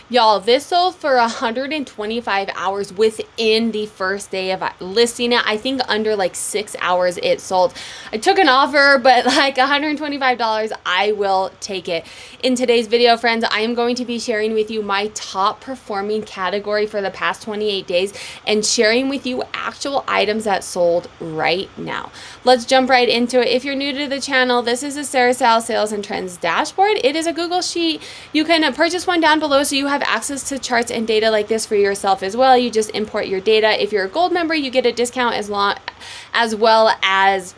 Y'all, this sold for 125 hours within the first day of listing it. I think under like 6 hours it sold. I took an offer, but like $125, I will take it. In today's video, friends, I am going to be sharing with you my top performing category for the past 28 days and sharing with you actual items that sold right now. Let's jump right into it. If you're new to the channel, this is a Sarah Style Sales and Trends dashboard. It is a Google Sheet. You can purchase one down below so you have access to charts and data like this for yourself as well. You just import your data. If you're a gold member, you get a discount as well as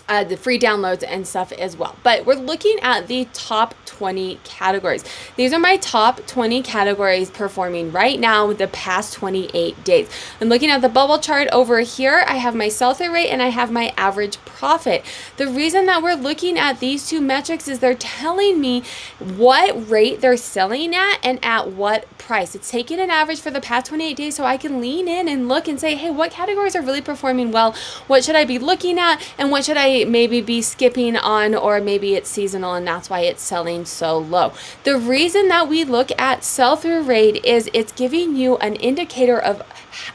the free downloads and stuff as well. But we're looking at the top 20 categories. These are my top 20 categories performing right now the past 28 days. I'm looking at the bubble chart over here. I have my sell-through rate and I have my average profit. The reason that we're looking at these two metrics is they're telling me what rate they're selling at and at what price. It's taking an average for the past 28 days so I can lean in and look and say, hey, what categories are really performing well? What should I be looking at? And what should I maybe be skipping on, or maybe it's seasonal and that's why it's selling so low. The reason that we look at sell-through rate is it's giving you an indicator of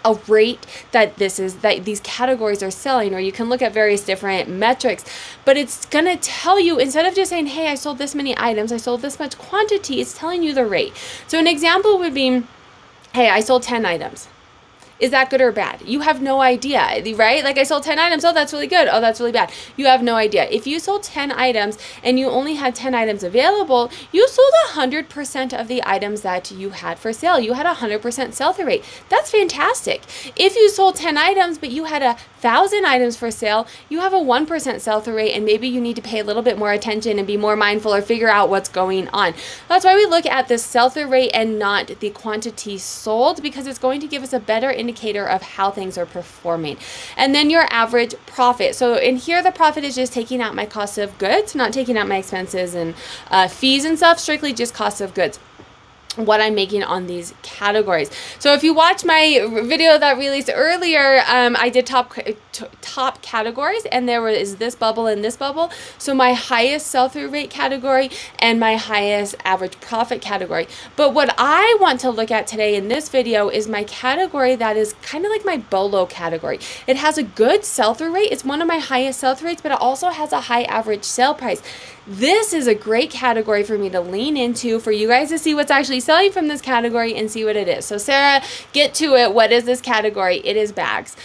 a rate that these categories are selling, or you can look at various different metrics, but it's gonna tell you, instead of just saying, hey, I sold this many items, I sold this much quantity, it's telling you the rate. So an example would be, hey, I sold 10 items. Is that good or bad? You have no idea, right? Like I sold 10 items. Oh, that's really good. Oh, that's really bad. You have no idea. If you sold 10 items and you only had 10 items available, you sold 100% of the items that you had for sale. You had 100% sell-through rate. That's fantastic. If you sold 10 items, but you had 1,000 items for sale, you have a 1% sell-through rate, and maybe you need to pay a little bit more attention and be more mindful or figure out what's going on. That's why we look at the sell-through rate and not the quantity sold, because it's going to give us a better indicator of how things are performing. And then your average profit. So in here, the profit is just taking out my cost of goods, not taking out my expenses and fees and stuff, strictly just cost of goods, what I'm making on these categories. So if you watch my video that released earlier, I did top categories, and there is this bubble and this bubble. So my highest sell-through rate category and my highest average profit category. But what I want to look at today in this video is my category that is kind of like my BOLO category. It has a good sell-through rate. It's one of my highest sell-through rates, but it also has a high average sale price. This is a great category for me to lean into, for you guys to see what's actually selling from this category and see what it is. So Sarah, get to it. What is this category? It is bags.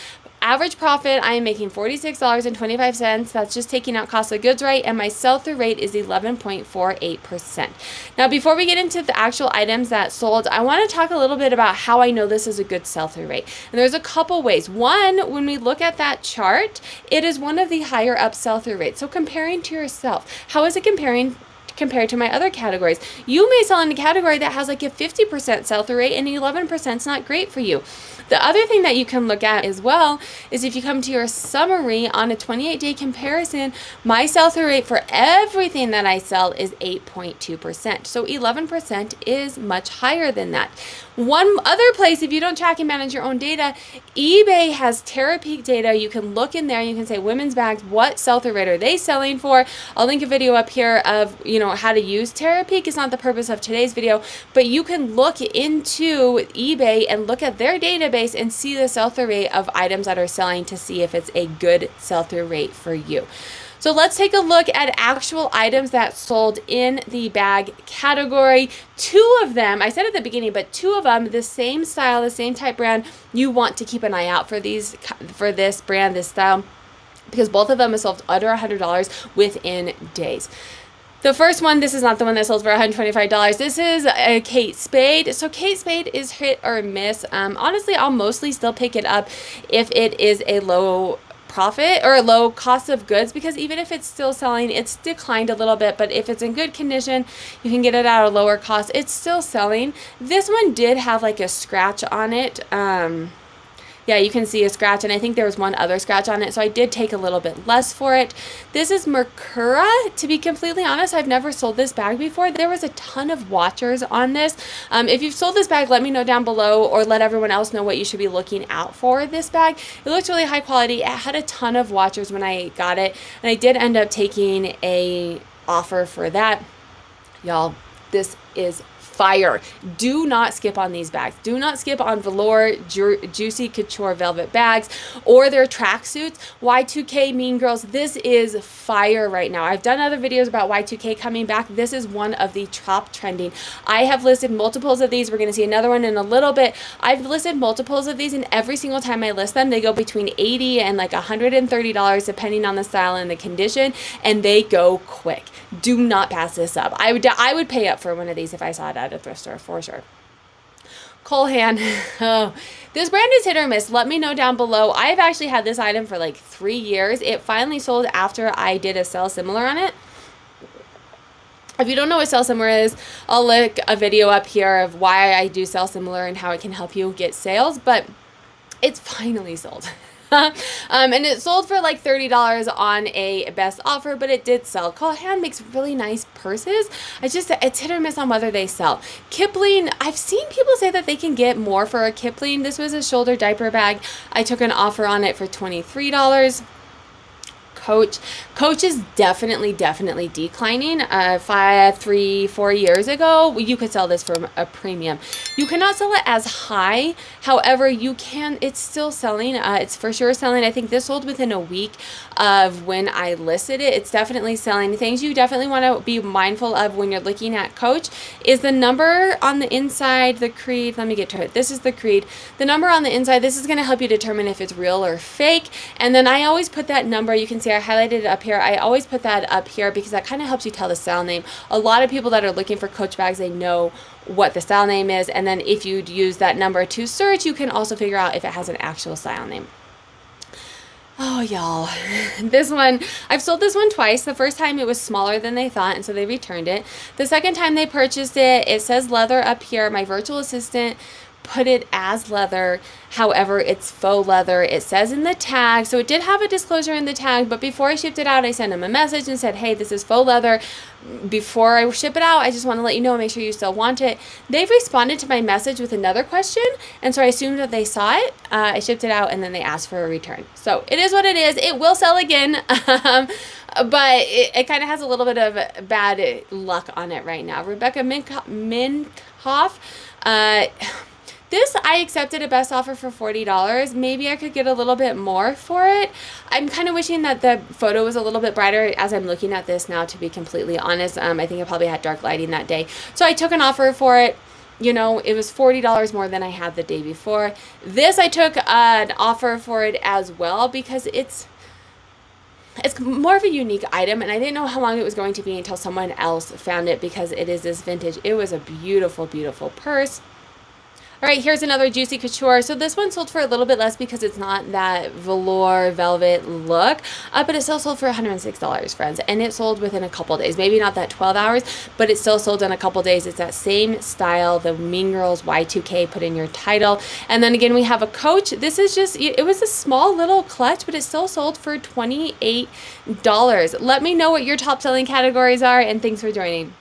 Average profit, I am making $46.25. That's just taking out cost of goods, right? And my sell-through rate is 11.48%. Now, before we get into the actual items that sold, I want to talk a little bit about how I know this is a good sell-through rate. And there's a couple ways. One, when we look at that chart, it is one of the higher up sell-through rates. So comparing to yourself, how is it compared to my other categories? You may sell in a category that has like a 50% sell-through rate, and 11% is not great for you. The other thing that you can look at as well is if you come to your summary on a 28-day comparison, my sell-through rate for everything that I sell is 8.2%. So 11% is much higher than that. One other place, if you don't track and manage your own data, eBay has Terapeak data. You can look in there, you can say women's bags, what sell-through rate are they selling for? I'll link a video up here of, how to use Terapeak. It's not the purpose of today's video, but you can look into eBay and look at their database and see the sell-through rate of items that are selling to see if it's a good sell-through rate for you. So let's take a look at actual items that sold in the bag category. Two of them, I said at the beginning, but two of them, the same style, the same type brand, you want to keep an eye out for these, for this brand, this style, because both of them have sold under $100 within days. The first one, this is not the one that sells for $125. This is a Kate Spade. So Kate Spade is hit or miss. Honestly, I'll mostly still pick it up if it is a low profit or a low cost of goods, because even if it's still selling, it's declined a little bit, but if it's in good condition, you can get it at a lower cost. It's still selling. This one did have like a scratch on it. Yeah, you can see a scratch, and I think there was one other scratch on it, so I did take a little bit less for it. This is Mercura. To be completely honest, I've never sold this bag before. There was a ton of watchers on this. If you've sold this bag, let me know down below, or let everyone else know what you should be looking out for this bag. It looks really high quality. It had a ton of watchers when I got it, and I did end up taking a offer for that. Y'all, this is fire. Do not skip on these bags. Do not skip on velour, juicy couture velvet bags, or their tracksuits. Y2K Mean Girls, this is fire right now. I've done other videos about Y2K coming back. This is one of the top trending. I have listed multiples of these. We're going to see another one in a little bit. I've listed multiples of these, and every single time I list them, they go between $80 and like $130 depending on the style and the condition, and they go quick. Do not pass this up. I would pay up for one of these if I saw it at a thrift store for sure. Cole Hand. Oh, this brand is hit or miss. Let me know down below. I've actually had this item for like 3 years. It finally sold after I did a sell similar on it. If you don't know what sell similar is, I'll link a video up here of why I do sell similar and how it can help you get sales, but it's finally sold. And it sold for like $30 on a best offer, but it did sell. Cole Hand makes really nice purses. It's hit or miss on whether they sell. Kipling, I've seen people say that they can get more for a Kipling. This was a shoulder diaper bag. I took an offer on it for $23. Coach is definitely declining. 3, 4 years ago, you could sell this for a premium. You cannot sell it as high. However, you can, it's still selling. It's for sure selling. I think this sold within a week of when I listed it. It's definitely selling. Things you definitely want to be mindful of when you're looking at Coach is the number on the inside, the creed. Let me get to it. This is the creed. The number on the inside, this is going to help you determine if it's real or fake. And then I always put that number, you can see I highlighted it up here. I always put that up here because that kind of helps you tell the style name. A lot of people that are looking for Coach bags, they know what the style name is, and then if you use that number to search, you can also figure out if it has an actual style name. Oh, y'all, this one, I've sold this one twice. The first time it was smaller than they thought, and so they returned it. The second time they purchased it, it says leather up here. My virtual assistant put it as leather. However, it's faux leather. It says in the tag, so it did have a disclosure in the tag, but before I shipped it out, I sent them a message and said, hey, this is faux leather. Before I ship it out, I just want to let you know, make sure you still want it. They've responded to my message with another question, and so I assumed that they saw it. I shipped it out, and then they asked for a return. So it is what it is. It will sell again, but it kind of has a little bit of bad luck on it right now. Rebecca Minkoff, this, I accepted a best offer for $40. Maybe I could get a little bit more for it. I'm kind of wishing that the photo was a little bit brighter as I'm looking at this now, to be completely honest. I think it probably had dark lighting that day. So I took an offer for it. You know, it was $40 more than I had the day before. This, I took an offer for it as well because it's more of a unique item, and I didn't know how long it was going to be until someone else found it because it is this vintage. It was a beautiful, beautiful purse. All right, here's another Juicy Couture. So this one sold for a little bit less because it's not that velour velvet look, but it still sold for $106, friends. And it sold within a couple days. Maybe not that 12 hours, but it still sold in a couple days. It's that same style, the Mean Girls Y2K, put in your title. And then again, we have a Coach. This is just, it was a small little clutch, but it still sold for $28. Let me know what your top selling categories are, and thanks for joining.